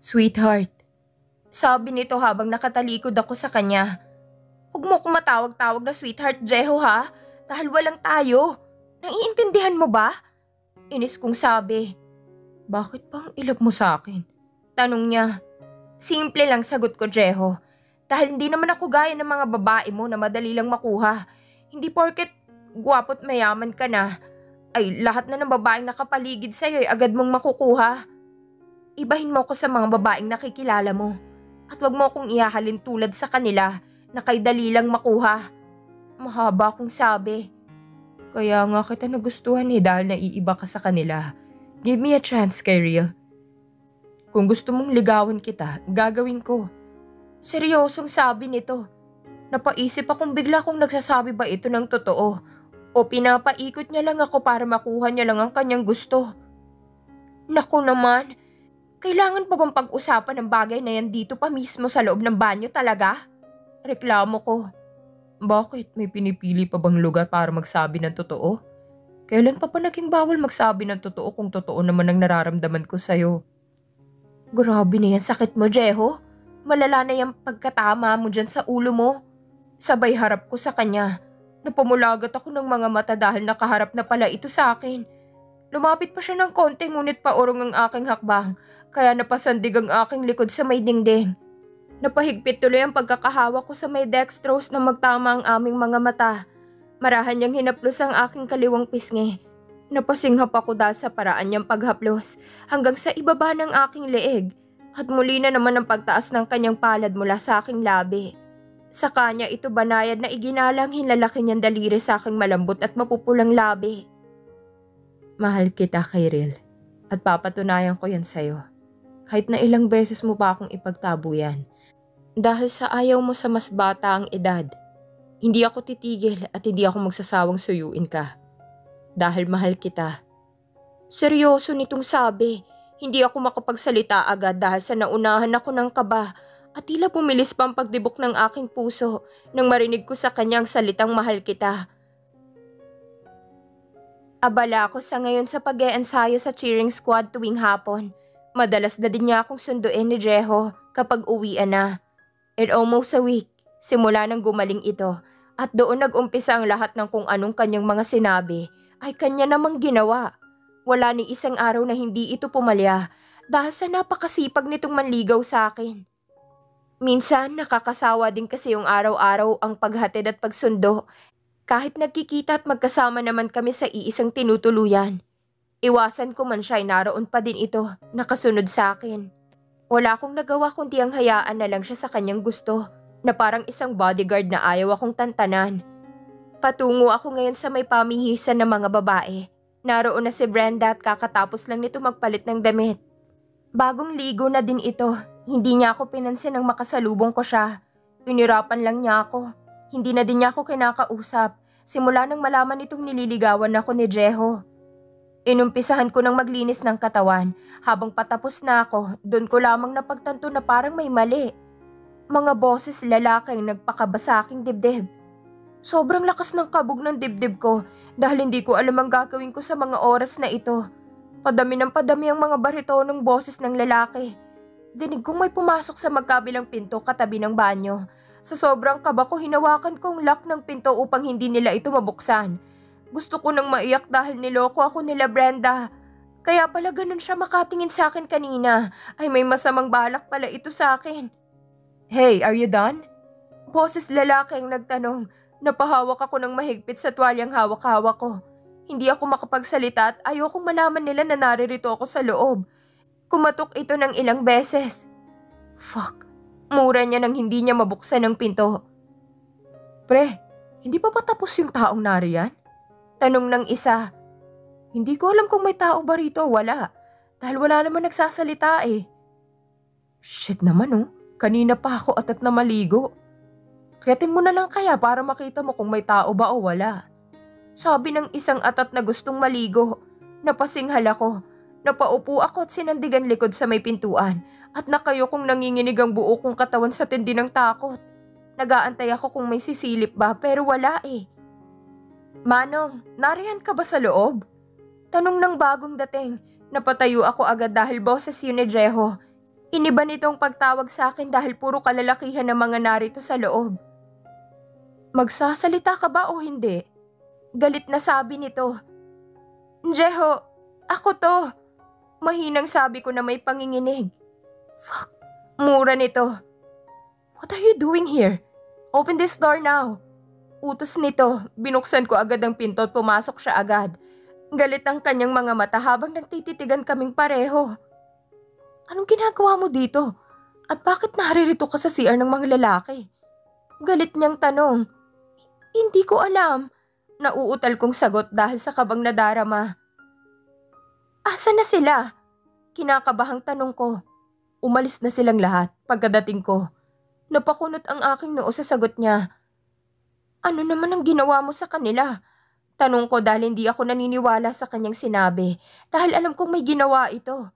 Sweetheart, sabi nito habang nakatalikod ako sa kanya. Huwag mo akong matawag-tawag na sweetheart, Dreho ha? Dahil walang tayo. Naiintindihan mo ba? Inis kong sabi. Bakit bang ilap mo sa akin? Tanong niya. Simple lang sagot ko, Dreho. Dahil hindi naman ako gaya ng mga babae mo na madali lang makuha. Hindi porket gwapo't mayaman ka na, ay lahat na ng babaeng nakapaligid sa'yo ay agad mong makukuha. Ibahin mo ko sa mga babaeng nakikilala mo. At wag mo akong ihahalin tulad sa kanila na kay dali lang makuha. Mahaba akong sabi. Kaya nga kita nagustuhan dahil naiiba ka sa kanila. Give me a chance, Kyril. Kung gusto mong ligawan kita, gagawin ko. Seryosong sabi nito. Napaisip akong bigla kung nagsasabi ba ito ng totoo o pinapaikot niya lang ako para makuha niya lang ang kanyang gusto. Naku naman, kailangan pa bang pag-usapan ng bagay na yan dito pa mismo sa loob ng banyo talaga? Reklamo ko. Bakit? May pinipili pa bang lugar para magsabi ng totoo? Kailan pa naging bawal magsabi ng totoo kung totoo naman ang nararamdaman ko sa'yo? Grabe na yan sakit mo, Jeho. Malala na yung pagkatama mo dyan sa ulo mo. Sabay harap ko sa kanya. Napamulagat ako ng mga mata dahil nakaharap na pala ito sa akin. Lumapit pa siya ng konti ngunit paurong ang aking hakbang, kaya napasandig ang aking likod sa may dingding. Napahigpit tuloy ang pagkakahawak ko sa may dextrose na magtama ang aming mga mata. Marahan niyang hinaplos ang aking kaliwang pisngi. Napasinghap ako dahil sa paraan niyang paghaplos hanggang sa ibaba ng aking leeg at muli na naman ang pagtaas ng kanyang palad mula sa aking labi. Sa kanya ito banayad na iginalang hinlalaki niyang daliri sa aking malambot at mapupulang labi. Mahal kita, Kyril, at papatunayan ko yan sa'yo. Kahit na ilang beses mo pa akong ipagtabo yan. Dahil sa ayaw mo sa mas bata ang edad, hindi ako titigil at hindi ako magsasawang suyuin ka. Dahil mahal kita. Seryoso nitong sabi. Hindi ako makapagsalita agad dahil sa naunahan ako ng kaba at tila bumilis pa ang pagdibok ng aking puso nang marinig ko sa kanyang salitang mahal kita. Abala ako sa ngayon sa pag-eensayo sa cheering squad tuwing hapon. Madalas na din niya akong sunduin ni Jeho kapag uwian na. In almost a week, simula nang gumaling ito at doon nag-umpisa ang lahat ng kung anong kanyang mga sinabi ay kanya namang ginawa. Wala ni isang araw na hindi ito pumalya dahil sa napakasipag nitong manligaw sa akin. Minsan nakakasawa din kasi yung araw-araw ang paghatid at pagsundo. Kahit nagkikita at magkasama naman kami sa iisang tinutuluyan. Iwasan ko man siya ay naroon pa din ito, nakasunod sa akin. Wala akong nagawa kundi ang hayaan na lang siya sa kanyang gusto, na parang isang bodyguard na ayaw akong tantanan. Patungo ako ngayon sa may pamihisan ng mga babae. Naroon na si Brenda at kakatapos lang nito magpalit ng damit. Bagong ligo na din ito, hindi niya ako pinansin nang makasalubong ko siya. Inirapan lang niya ako. Hindi na din niya ako kinakausap, simula nang malaman itong nililigawan ako ni Jeho. Inumpisahan ko ng maglinis ng katawan, habang patapos na ako, doon ko lamang napagtanto na parang may mali. Mga boses lalaki ang nagpakaba sa aking dibdib. Sobrang lakas ng kabog ng dibdib ko dahil hindi ko alam ang gagawin ko sa mga oras na ito. Padami ng padami ang mga baritonong boses ng lalaki. Dinig kong may pumasok sa magkabilang pinto katabi ng banyo. Sa sobrang kaba ko, hinawakan ko ang lock ng pinto upang hindi nila ito mabuksan. Gusto ko nang maiyak dahil niloko ako nila Brenda. Kaya pala ganun siya makatingin sa akin kanina. Ay may masamang balak pala ito sa akin. Hey, are you done? Boses lalaki ang nagtanong. Napahawak ako ng mahigpit sa tuwalyang hawak-hawak ko. Hindi ako makapagsalita at ayokong malaman nila na naririto ako sa loob. Kumatok ito ng ilang beses. Fuck. Mura niya nang hindi niya mabuksan ang pinto. Pre, hindi pa patapos yung taong nariyan? Tanong ng isa. Hindi ko alam kung may tao ba rito o wala. Dahil wala naman nagsasalita eh. Shit naman oh. Kanina pa ako atat na maligo. Kiyatin mo na lang kaya para makita mo kung may tao ba o wala. Sabi ng isang atat na gustong maligo. Napasinghal ako. Napaupo ako at sinandigan likod sa may pintuan. At nakayokong nanginginig ang buo kong katawan sa tindi ng takot. Nagaantay ako kung may sisilip ba pero wala eh. Manong, nariyan ka ba sa loob? Tanong ng bagong dating. Napatayo ako agad dahil boses yun ni Jeho. Iniba nitong pagtawag sa akin dahil puro kalalakihan ng mga narito sa loob. Magsasalita ka ba o hindi? Galit na sabi nito. Jeho, ako to. Mahinang sabi ko na may panginginig. Fuck, mura nito. What are you doing here? Open this door now. Utos nito, binuksan ko agad ang pinto at pumasok siya agad. Galit ang kanyang mga mata habang nagtititigan kaming pareho. Anong ginagawa mo dito? At bakit naririto ka sa CR ng mga lalaki? Galit niyang tanong. Hindi ko alam. Nauutal kong sagot dahil sa kabang nadarama. Asa na sila? Kinakabahang tanong ko. Umalis na silang lahat pagkadating ko. Napakunot ang aking noo sa sagot niya. Ano naman ang ginawa mo sa kanila? Tanong ko dahil hindi ako naniniwala sa kanyang sinabi dahil alam kong may ginawa ito.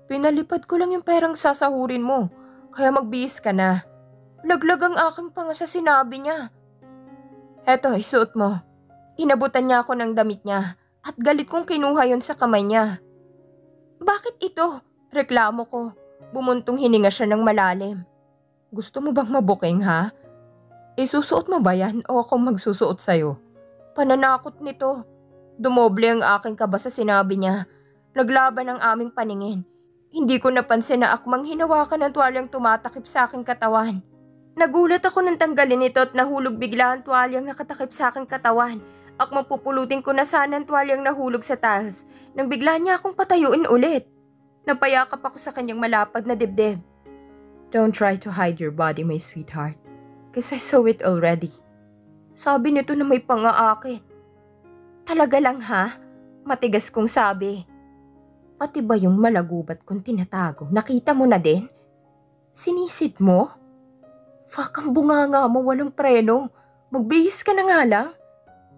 Pinalipad ko lang yung perang sasahurin mo, kaya magbihis ka na. Laglag ang aking panga sa sinabi niya. Heto, isuot mo. Inabutan niya ako ng damit niya at galit kong kinuha yon sa kamay niya. Bakit ito? Reklamo ko. Bumuntong hininga siya ng malalim. Gusto mo bang mabuking ha? Isusuot mo ba yan o akong magsusuot sa'yo? Pananakot nito. Dumoble ang aking kaba sa sinabi niya. Naglaban ang aming paningin. Hindi ko napansin na akmang hinawakan ng tuwalyang tumatakip sa aking katawan. Nagulat ako nang tanggalin ito at nahulog bigla ang tuwalyang nakatakip sa aking katawan. Akmang pupulutin ko na sana ang tuwalyang nahulog sa tiles nang bigla niya akong patayuin ulit. Napayakap ako sa kanyang malapad na dibdib. Don't try to hide your body, my sweetheart. Cause I saw it already. Sabi nito na may pangaakit. Talaga lang ha? Matigas kong sabi. Pati ba yung malagubat kong tinatago? Nakita mo na din? Sinisid mo? Fuck, ang bunganga mo, walang preno. Magbihis ka na nga lang.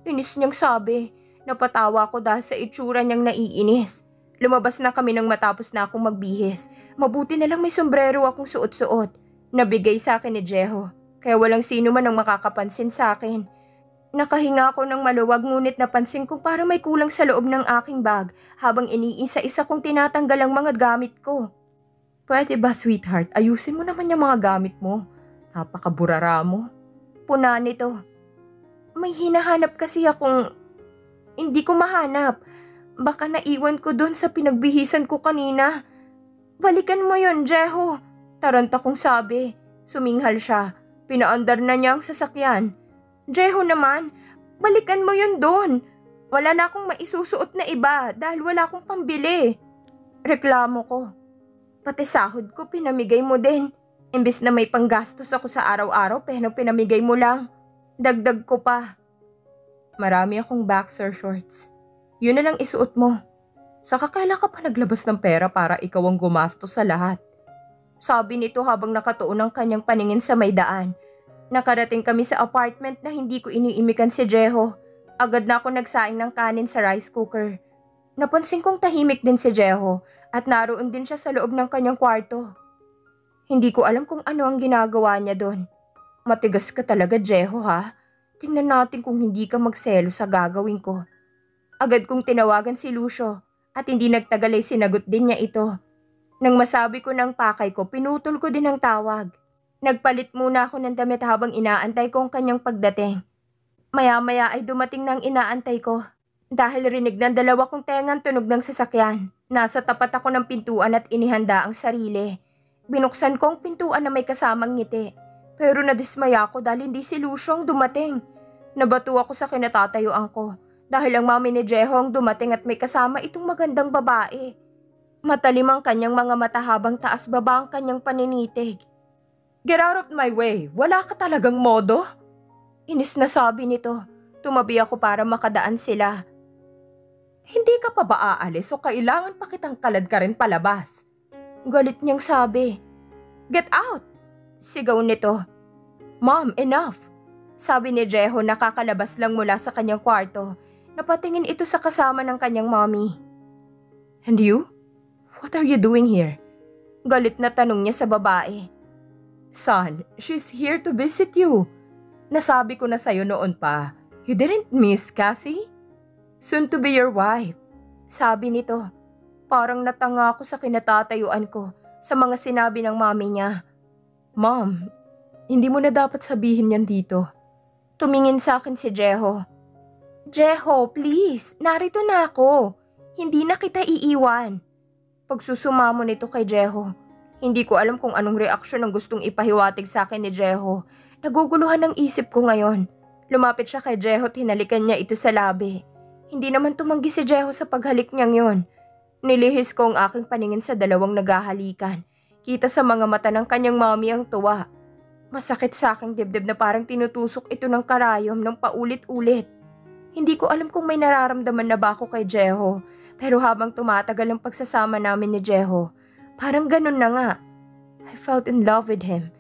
Inis niyang sabi. Napatawa ko dahil sa itsura niyang naiinis. Lumabas na kami nang matapos na akong magbihis. Mabuti na lang may sombrero akong suot-suot. Nabigay sa akin ni Jeho. Kaya walang sino man ang makakapansin sa akin. Nakahinga ako ng maluwag ngunit napansin kong parang may kulang sa loob ng aking bag habang iniisa-isa kong tinatanggal ang mga gamit ko. Pwede ba, sweetheart? Ayusin mo naman yung mga gamit mo. Napakaburara mo. Puna nito. May hinahanap kasi akong hindi ko mahanap. Baka naiwan ko doon sa pinagbihisan ko kanina. Balikan mo yon, Jeho. Taranta kong sabi. Suminghal siya. Pinaandar na niya ang sasakyan. Jeho naman, balikan mo yon doon. Wala na akong maisusuot na iba dahil wala akong pambili. Reklamo ko. Pati sahod ko pinamigay mo din. Imbes na may panggastos ako sa araw-araw pero pinamigay mo lang. Dagdag ko pa. Marami akong boxer shorts. Yun na lang isuot mo. Saka kailan ka pa naglabas ng pera para ikaw ang gumastos sa lahat? Sabi nito habang nakatuon ang kanyang paningin sa may daan. Nakarating kami sa apartment na hindi ko iniimikan si Jeho. Agad na ako nagsaing ng kanin sa rice cooker. Napansin kong tahimik din si Jeho at naroon din siya sa loob ng kanyang kwarto. Hindi ko alam kung ano ang ginagawa niya doon. Matigas ka talaga, Jeho ha? Tingnan natin kung hindi ka magselo sa gagawin ko. Agad kong tinawagan si Lucio at hindi nagtagal ay sinagot din niya ito. Nang masabi ko ng pakay ko, pinutol ko din ang tawag. Nagpalit muna ako ng damit habang inaantay ko ang kanyang pagdating. Maya-maya ay dumating na ang inaantay ko. Dahil rinig ng dalawa kong tengang tunog ng sasakyan. Nasa tapat ako ng pintuan at inihanda ang sarili. Binuksan ko ang pintuan na may kasamang ngiti. Pero nadismaya ako dahil hindi si Lucio ang dumating. Nabato ako sa kinatatayuan ko. Dahil ang mami ni Jeho ang dumating at may kasama itong magandang babae. Matalim ang kanyang mga mata habang taas baba ang kanyang paninitig. Get out of my way! Wala ka talagang modo? Inis na sabi nito. Tumabi ako para makadaan sila. Hindi ka pa ba aalis o kailangan pa kitang kalad ka rin palabas? Galit niyang sabi. Get out! Sigaw nito. Mom, enough! Sabi ni Jeho nakakalabas lang mula sa kanyang kwarto. Napatingin ito sa kasama ng kanyang mommy. And you? What are you doing here? Galit na tanong niya sa babae. Son, she's here to visit you. Nasabi ko na sa'yo noon pa. You didn't miss Cassie? Soon to be your wife. Sabi nito. Parang natanga ako sa kinatatayuan ko. sa mga sinabi ng mami niya. "Mom, hindi mo na dapat sabihin yan dito." Tumingin sa akin si Jeho. "Jeho, please, narito na ako. Hindi na kita iiwan." Pagsusumamo nito kay Jeho. Hindi ko alam kung anong reaksyon ang gustong ipahiwatig sa akin ni Jeho. Naguguluhan ang isip ko ngayon. Lumapit siya kay Jeho at hinalikan niya ito sa labi. Hindi naman tumanggi si Jeho sa paghalik niyang yon. Nilihis ko ang aking paningin sa dalawang naghahalikan. Kita sa mga mata ng kanyang mami ang tuwa. Masakit sa aking dibdib na parang tinutusok ito ng karayom ng paulit-ulit. Hindi ko alam kung may nararamdaman na ba ako kay Jeho, pero habang tumatagal ang pagsasama namin ni Jeho, parang ganun na nga. I felt in love with him.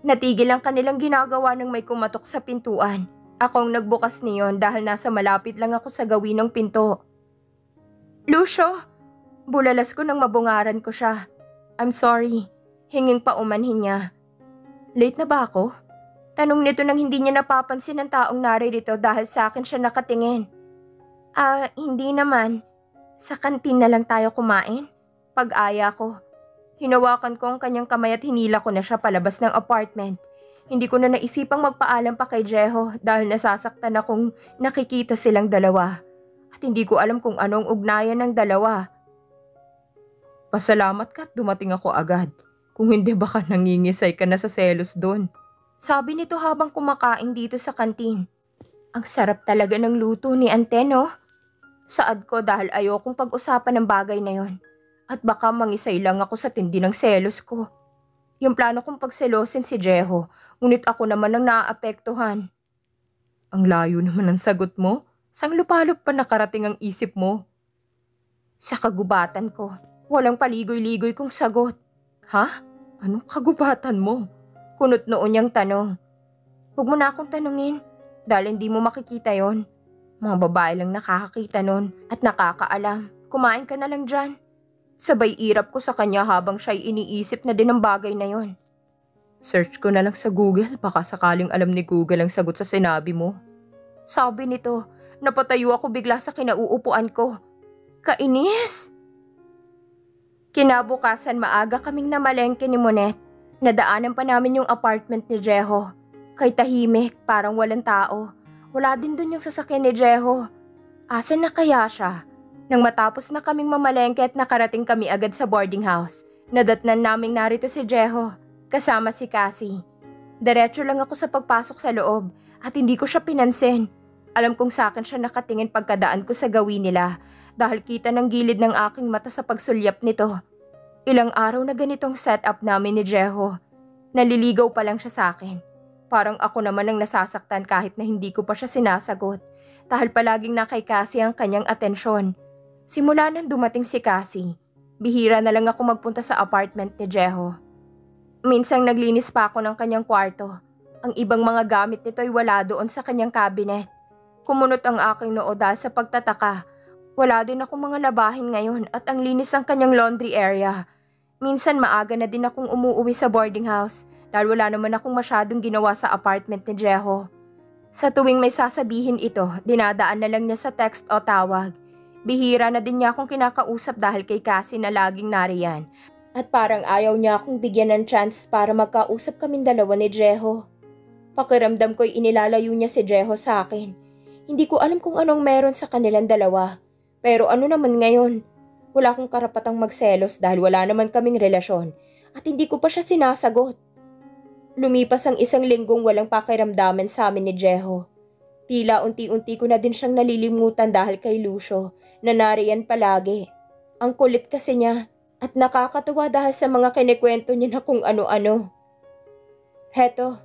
Natigil ang kanilang ginagawa nang may kumatok sa pintuan. Akong nagbukas niyon dahil nasa malapit lang ako sa gawin ng pinto. "Lucio!" Bulalas ko nang mabungaran ko siya. "I'm sorry." Hinging paumanhin niya. "Late na ba ako?" Tanong nito nang hindi niya napapansin ang taong naririto dahil sa akin siya nakatingin. Hindi naman. Sa kantin na lang tayo kumain." Pag-aya ko. Hinawakan ko ang kanyang kamay at hinila ko na siya palabas ng apartment. Hindi ko na naisipang magpaalam pa kay Jeho dahil nasasaktan akong nakikita silang dalawa. At hindi ko alam kung anong ugnayan ng dalawa. "Pasalamat ka at dumating ako agad. Kung hindi baka nangingisay ka na sa selos doon." Sabi nito habang kumakain dito sa kantin. Ang sarap talaga ng luto ni Ante, no? Saad ko dahil ayokong pag-usapan ng bagay na yon. At baka mangisay lang ako sa tindi ng selos ko. Yung plano kong pagselosin si Jeho, ngunit ako naman ang naaapektuhan. "Ang layo naman ng sagot mo. Sang lupalop pa nakarating ang isip mo?" Sa kagubatan ko, walang paligoy-ligoy kong sagot. "Ha? Anong kagubatan mo?" Kunot noon niyang tanong. "Huwag mo na akong tanungin, dahil hindi mo makikita yon. Mga babae lang nakakakita nun at nakakaalam. Kumain ka na lang dyan." Sabay irap ko sa kanya habang siya'y iniisip na din ang bagay na yon. "Search ko na lang sa Google, baka sakaling alam ni Google ang sagot sa sinabi mo." Sabi nito. Napatayo ako bigla sa kinauupuan ko. Kainis! Kinabukasan maaga kaming namalengke ni Monet. Nadaanan pa namin yung apartment ni Jeho. Kay tahimik, parang walang tao. Wala din dun yung sasakyan ni Jeho. Asan na kaya siya? Nang matapos na kaming mamalengke at nakarating kami agad sa boarding house, nadatnan naming narito si Jeho, kasama si Cassie. Diretso lang ako sa pagpasok sa loob at hindi ko siya pinansin. Alam kong sa akin siya nakatingin pagkadaan ko sa gawin nila dahil kita ng gilid ng aking mata sa pagsulyap nito. Ilang araw na ganitong setup namin ni Jeho. Naliligaw pa lang siya sa akin. Parang ako naman ang nasasaktan kahit na hindi ko pa siya sinasagot dahil palaging na kay Cassie ang kanyang atensyon. Simula nang dumating si Cassie, bihira na lang ako magpunta sa apartment ni Jeho. Minsang naglinis pa ako ng kanyang kwarto. Ang ibang mga gamit nito ay wala doon sa kanyang cabinet. Kumunot ang aking noo dahil sa pagtataka. Wala din akong mga labahin ngayon at ang linis ng kanyang laundry area. Minsan maaga na din akong umuuwi sa boarding house dahil wala naman akong masyadong ginawa sa apartment ni Jeho. Sa tuwing may sasabihin ito, dinadaan na lang niya sa text o tawag. Bihira na din niya akong kinakausap dahil kay Cassie na laging nariyan. At parang ayaw niya akong bigyan ng chance para magkausap kaming dalawa ni Jeho. Pakiramdam ko'y inilalayo niya si Jeho sa akin. Hindi ko alam kung anong meron sa kanilang dalawa. Pero ano naman ngayon? Wala akong karapatang magselos dahil wala naman kaming relasyon at hindi ko pa siya sinasagot. Lumipas ang 1 linggong walang pakiramdaman sa amin ni Jeho. Tila unti-unti ko na din siyang nalilimutan dahil kay Lucio na nariyan palagi. Ang kulit kasi niya at nakakatuwa dahil sa mga kinikwento niya na kung ano-ano. Heto,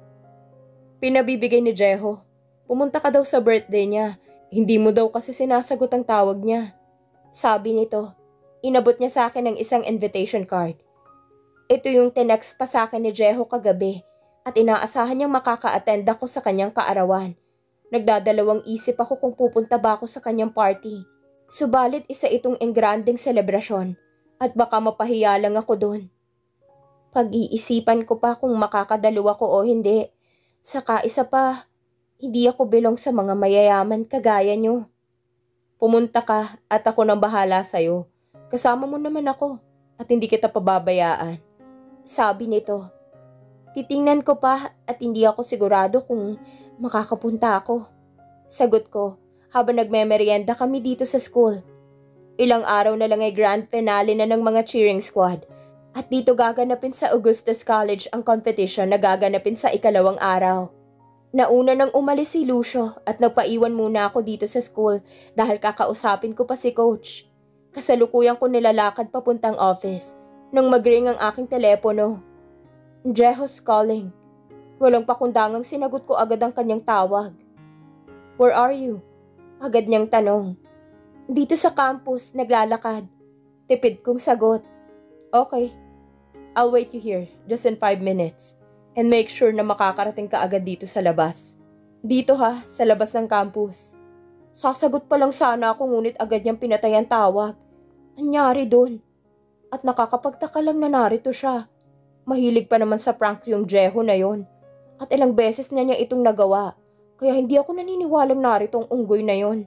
pinabibigay ni Jeho. Pumunta ka daw sa birthday niya. Hindi mo daw kasi sinasagot ang tawag niya. Sabi nito, inabot niya sa akin ang isang invitation card. Ito yung tinext pa sa akin ni Jeho kagabi at inaasahan niyang makaka-attend ako sa kanyang kaarawan. Nagdadalawang isip ako kung pupunta ba ako sa kanyang party. Subalit isa itong engranding selebrasyon at baka mapahiya lang ako doon. Pag-iisipan ko pa kung makakadalo ako o hindi. Saka isa pa, hindi ako belong sa mga mayayaman kagaya niyo. Pumunta ka at ako nang bahala sa'yo. Kasama mo naman ako. at hindi kita pababayaan. Sabi nito. Titingnan ko pa at hindi ako sigurado kung makakapunta ako. Sagot ko habang nagmemeryenda kami dito sa school. Ilang araw na lang ay grand finale na ng mga cheering squad at dito gaganapin sa Augustus College ang competition na gaganapin sa ikalawang araw. Nauna nang umalis si Lucio at nagpaiwan muna ako dito sa school dahil kakausapin ko pa si coach. Kasalukuyan ko nilalakad papuntang office nang mag-ring ang aking telepono. Jeho's calling. Walang pakundangang sinagot ko agad ang kanyang tawag. Where are you? Agad niyang tanong. Dito sa campus, naglalakad. Tipid kong sagot. Okay. I'll wait you here, just in 5 minutes. And make sure na makakarating ka agad dito sa labas. Dito ha, sa labas ng campus. Sasagot pa lang sana ako ngunit agad niyang pinatay ang tawag. Anyari dun? At nakakapagtaka lang na narito siya. Mahilig pa naman sa prank yung Jeho na yon. At ilang beses na niya itong nagawa. Kaya hindi ako naniniwalang narito ang unggoy na yon.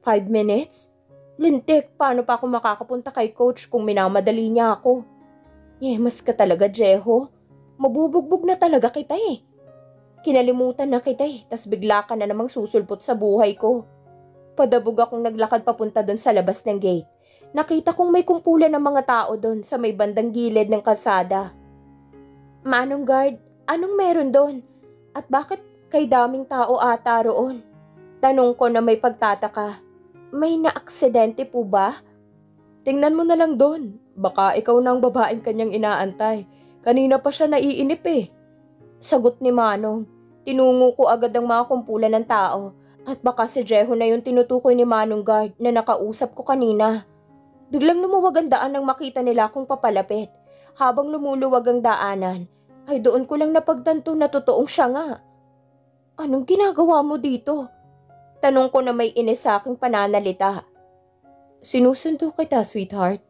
5 minutes? Lintik, paano pa ako makakapunta kay coach kung minamadali niya ako? Yemas ka talaga, Jeho. Mabubugbog na talaga kita eh. Kinalimutan na kita eh, tas bigla ka na namang susulpot sa buhay ko. Padabog akong naglakad papunta doon sa labas ng gate. Nakita kong may kumpulan ng mga tao doon sa may bandang gilid ng kalsada. Manong guard, anong meron doon? At bakit kay daming tao ata roon? Tanong ko na may pagtataka. May naaksidente po ba? Tingnan mo na lang doon. Baka ikaw na ang babaeng kanyang inaantay. Kanina pa siya naiinip eh. Sagot ni Manong. Tinungo ko agad ang mga kumpulan ng tao. At baka si Jeho na yung tinutukoy ni Manong guard na nakausap ko kanina. Biglang lumuwag ang daan nang makita nila akong papalapit. Habang lumuluwag ang daanan, ay doon ko lang napagtanto na totoong siya nga. Anong ginagawa mo dito? Tanong ko na may inis sa aking pananalita. Sinusundo kita, sweetheart.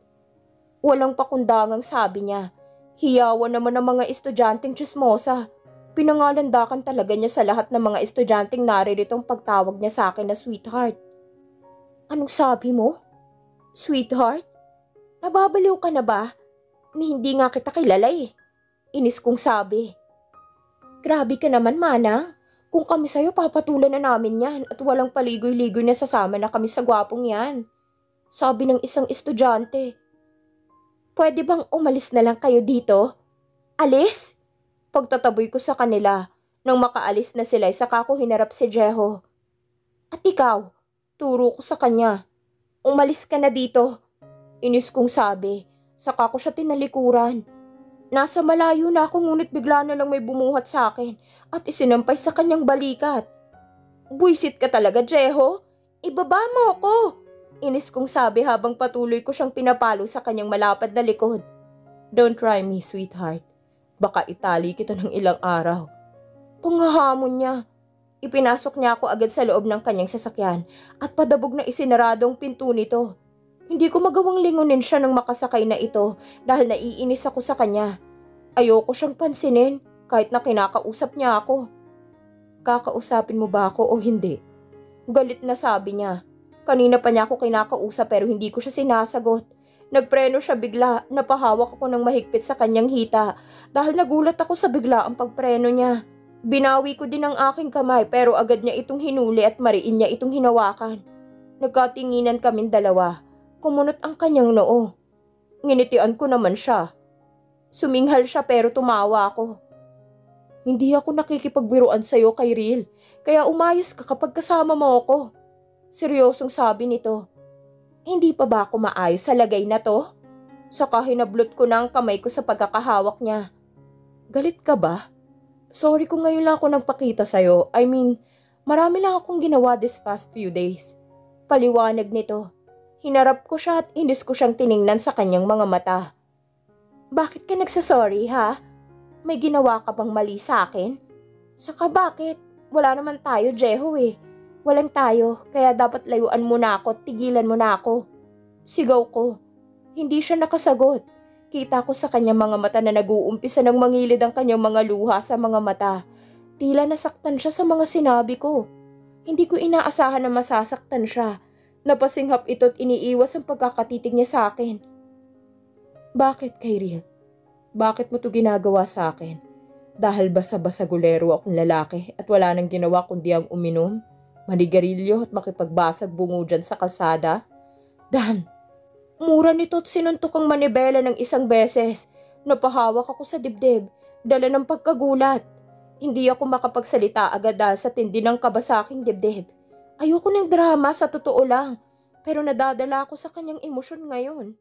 Walang pakundangang sabi niya. Hiyawan naman ang mga estudyanteng chismosa. Pinangalandakan talaga niya sa lahat ng mga estudyanteng nariritong pagtawag niya sa akin na sweetheart. Anong sabi mo? Sweetheart? Nababaliw ka na ba? Ni hindi nga kita kilala eh. Inis kong sabi. Grabe ka naman, Manang. Kung kami sa'yo, papatulan na namin yan at walang paligoy-ligoy na sasama na kami sa gwapong yan. Sabi ng isang estudyante. Pwede bang umalis na lang kayo dito? Alis? Pagtataboy ko sa kanila. Nang makaalis na sila, saka ko hinarap si Jeho. At ikaw? Turo ko sa kanya. Umalis ka na dito. Inis kong sabi. Saka ko siya tinalikuran. Nasa malayo na ako ngunit bigla na lang may bumuhat sa akin at isinampay sa kanyang balikat. Buisit ka talaga, Jeho. Ibaba mo ako. Inis kong sabi habang patuloy ko siyang pinapalo sa kanyang malapad na likod. Don't try me, sweetheart. Baka itali kita ng ilang araw. Panghahamon niya. Ipinasok niya ako agad sa loob ng kanyang sasakyan at padabog na isinaradong pinto nito. Hindi ko magawang lingunin siya nang makasakay na ito dahil naiinis ako sa kanya. Ayoko siyang pansinin kahit na kinakausap niya ako. Kakausapin mo ba ako o hindi? Galit na sabi niya. Kanina pa niya ako kinakausap pero hindi ko siya sinasagot. Nagpreno siya bigla, napahawak ako ng mahigpit sa kanyang hita dahil nagulat ako sa bigla ang pagpreno niya. Binawi ko din ang aking kamay pero agad niya itong hinuli at mariin niya itong hinawakan. Nagkatinginan kaming dalawa. Kumunot ang kanyang noo. Nginitian ko naman siya. Suminghal siya pero tumawa ako. Hindi ako nakikipagbiruan sa'yo, Kyril. Kaya umayos ka kapag kasama mo ako. Seryosong sabi nito. Hindi pa ba ako maayos sa lagay na to? Saka hinablot ko na ang kamay ko sa pagkakahawak niya. Galit ka ba? Sorry kung ngayon lang ako nagpakita sa'yo. I mean, marami lang akong ginawa this past few days. Paliwanag nito. Hinarap ko siya at inis ko siyang tiningnan sa kanyang mga mata. Bakit ka nagsasorry, ha? May ginawa ka bang mali sa akin? Saka bakit? Wala naman tayo, Jeho eh. Walang tayo, kaya dapat layuan mo na ako at tigilan mo na ako. Sigaw ko. Hindi siya nakasagot. Kita ko sa kanyang mga mata na nag-uumpisa ng mangilid ang kanyang mga luha sa mga mata. Tila nasaktan siya sa mga sinabi ko. Hindi ko inaasahan na masasaktan siya. Napasinghap ito at iniiwas ang pagkakatitig niya sa akin. Bakit, Kyril? Bakit mo to ginagawa sa akin? Dahil basa-basagulero akong lalaki at wala nang ginawa kundi ang uminom, manigarilyo at makipagbasag bungo dyan sa kalsada? Dan, mura nito at sinuntok ang manibela ng isang beses. Napahawak ako sa dibdib, dala ng pagkagulat. Hindi ako makapagsalita agad dahil sa tindi ng kaba sa aking dibdib. Ayoko ng drama sa totoo lang, pero nadadala ako sa kanyang emosyon ngayon.